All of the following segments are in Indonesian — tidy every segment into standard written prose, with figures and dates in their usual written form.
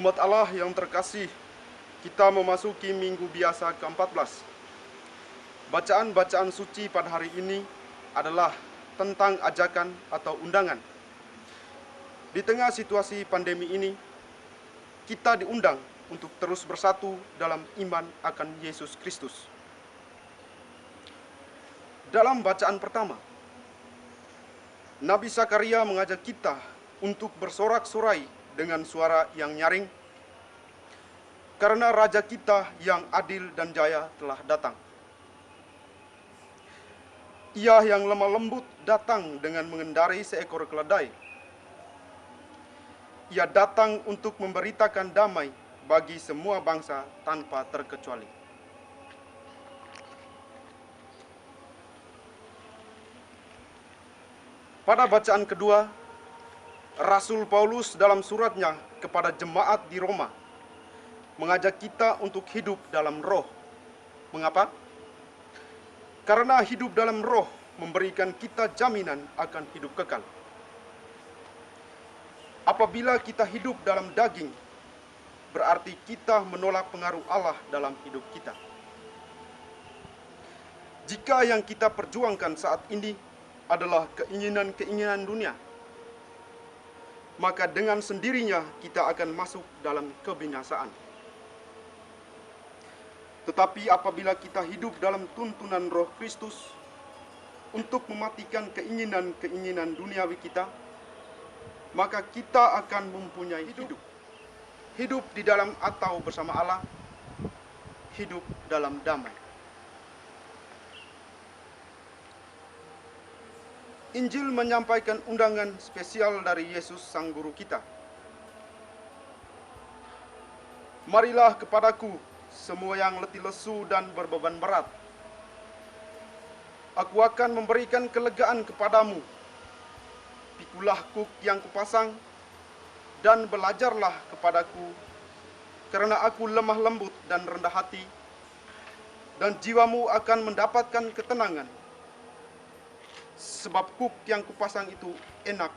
Umat Allah yang terkasih, kita memasuki minggu biasa ke-14. Bacaan-bacaan suci pada hari ini adalah tentang ajakan atau undangan. Di tengah situasi pandemi ini, kita diundang untuk terus bersatu dalam iman akan Yesus Kristus. Dalam bacaan pertama, Nabi Zakaria mengajak kita untuk bersorak-sorai dengan suara yang nyaring, karena Raja kita yang adil dan jaya telah datang. Ia yang lemah lembut datang dengan mengendarai seekor keledai. Ia datang untuk memberitakan damai bagi semua bangsa tanpa terkecuali. Pada bacaan kedua, Rasul Paulus dalam suratnya kepada jemaat di Roma mengajak kita untuk hidup dalam roh. Mengapa? Karena hidup dalam roh memberikan kita jaminan akan hidup kekal. Apabila kita hidup dalam daging, berarti kita menolak pengaruh Allah dalam hidup kita. Jika yang kita perjuangkan saat ini adalah keinginan-keinginan dunia, maka dengan sendirinya kita akan masuk dalam kebinasaan. Tetapi apabila kita hidup dalam tuntunan Roh Kristus untuk mematikan keinginan-keinginan duniawi kita, maka kita akan mempunyai hidup. Hidup di dalam atau bersama Allah, hidup dalam damai. Injil menyampaikan undangan spesial dari Yesus Sang Guru kita. Marilah kepadaku semua yang letih lesu dan berbeban berat. Aku akan memberikan kelegaan kepadamu. Pikulah kuk yang kupasang dan belajarlah kepadaku, karena aku lemah lembut dan rendah hati, dan jiwamu akan mendapatkan ketenangan. Sebab kuk yang kupasang itu enak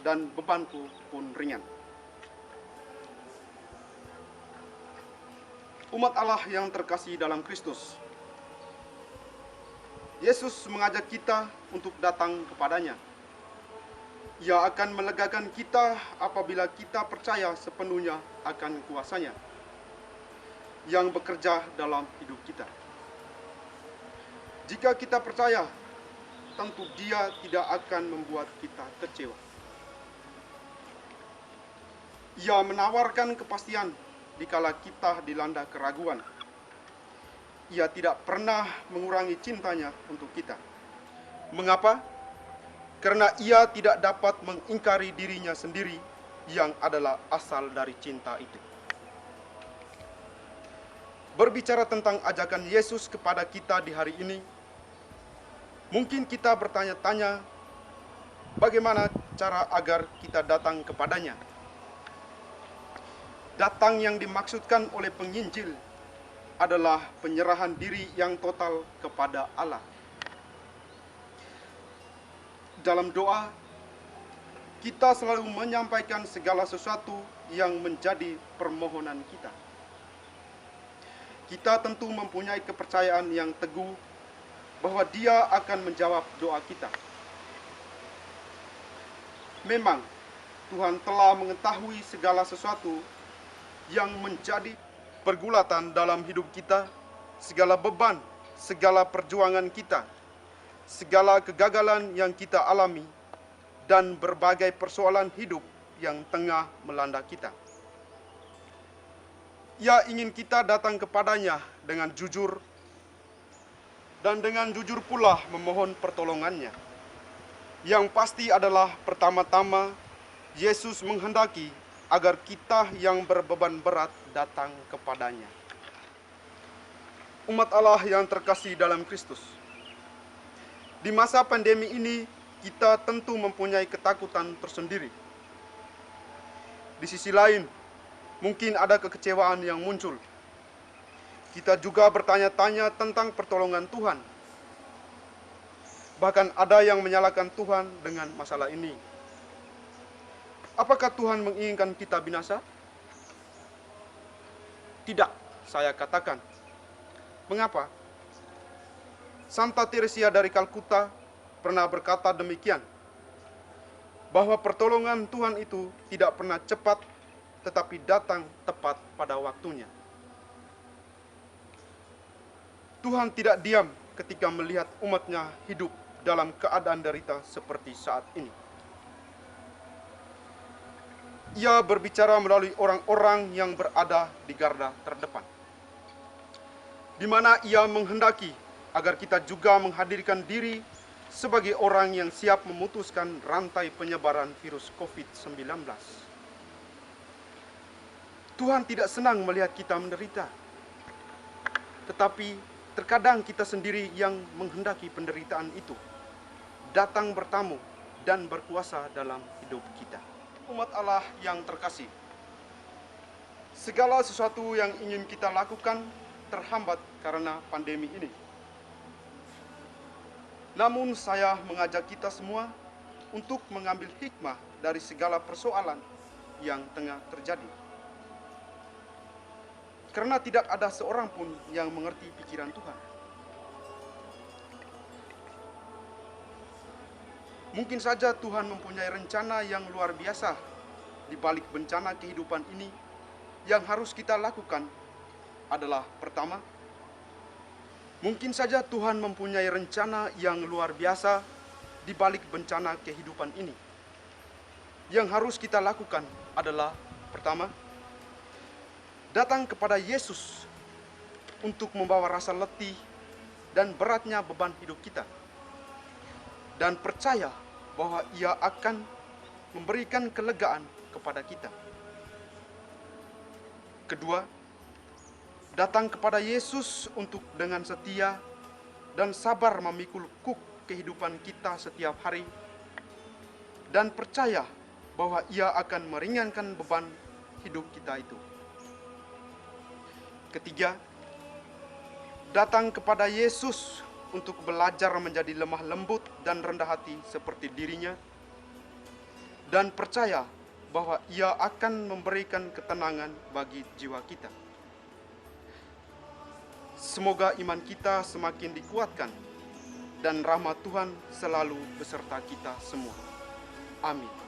dan bebanku pun ringan. Umat Allah yang terkasih dalam Kristus, Yesus mengajak kita untuk datang kepadanya. Ia akan melegakan kita apabila kita percaya sepenuhnya akan kuasanya yang bekerja dalam hidup kita. Jika kita percaya, tentu Dia tidak akan membuat kita kecewa. Ia menawarkan kepastian dikala kita dilanda keraguan. Ia tidak pernah mengurangi cintanya untuk kita. Mengapa? Karena ia tidak dapat mengingkari dirinya sendiri yang adalah asal dari cinta itu. Berbicara tentang ajakan Yesus kepada kita di hari ini, mungkin kita bertanya-tanya, bagaimana cara agar kita datang kepadanya? Datang yang dimaksudkan oleh penginjil adalah penyerahan diri yang total kepada Allah. Dalam doa, kita selalu menyampaikan segala sesuatu yang menjadi permohonan kita. Kita tentu mempunyai kepercayaan yang teguh bahwa Dia akan menjawab doa kita. Memang, Tuhan telah mengetahui segala sesuatu yang menjadi pergulatan dalam hidup kita, segala beban, segala perjuangan kita, segala kegagalan yang kita alami, dan berbagai persoalan hidup yang tengah melanda kita. Ia ingin kita datang kepadanya dengan jujur, dan dengan jujur pula memohon pertolongannya. Yang pasti adalah pertama-tama, Yesus menghendaki agar kita yang berbeban berat datang kepadanya. Umat Allah yang terkasih dalam Kristus, di masa pandemi ini, kita tentu mempunyai ketakutan tersendiri. Di sisi lain, mungkin ada kekecewaan yang muncul. Kita juga bertanya-tanya tentang pertolongan Tuhan. Bahkan ada yang menyalahkan Tuhan dengan masalah ini. Apakah Tuhan menginginkan kita binasa? Tidak, saya katakan. Mengapa? Santa Teresia dari Kalkuta pernah berkata demikian, bahwa pertolongan Tuhan itu tidak pernah cepat, tetapi datang tepat pada waktunya. Tuhan tidak diam ketika melihat umatnya hidup dalam keadaan derita seperti saat ini. Ia berbicara melalui orang-orang yang berada di garda terdepan, di mana ia menghendaki agar kita juga menghadirkan diri sebagai orang yang siap memutuskan rantai penyebaran virus COVID-19. Tuhan tidak senang melihat kita menderita, tetapi terkadang kita sendiri yang menghendaki penderitaan itu datang bertamu dan berkuasa dalam hidup kita. Umat Allah yang terkasih, segala sesuatu yang ingin kita lakukan terhambat karena pandemi ini. Namun saya mengajak kita semua untuk mengambil hikmah dari segala persoalan yang tengah terjadi. Karena tidak ada seorang pun yang mengerti pikiran Tuhan. Mungkin saja Tuhan mempunyai rencana yang luar biasa di balik bencana kehidupan ini. Yang harus kita lakukan adalah pertama, mungkin saja Tuhan mempunyai rencana yang luar biasa di balik bencana kehidupan ini. Yang harus kita lakukan adalah pertama, datang kepada Yesus untuk membawa rasa letih dan beratnya beban hidup kita, dan percaya bahwa Ia akan memberikan kelegaan kepada kita. Kedua, datang kepada Yesus untuk dengan setia dan sabar memikul kuk kehidupan kita setiap hari, dan percaya bahwa Ia akan meringankan beban hidup kita itu. Ketiga, datang kepada Yesus untuk belajar menjadi lemah lembut dan rendah hati seperti dirinya, dan percaya bahwa Ia akan memberikan ketenangan bagi jiwa kita. Semoga iman kita semakin dikuatkan dan rahmat Tuhan selalu beserta kita semua. Amin.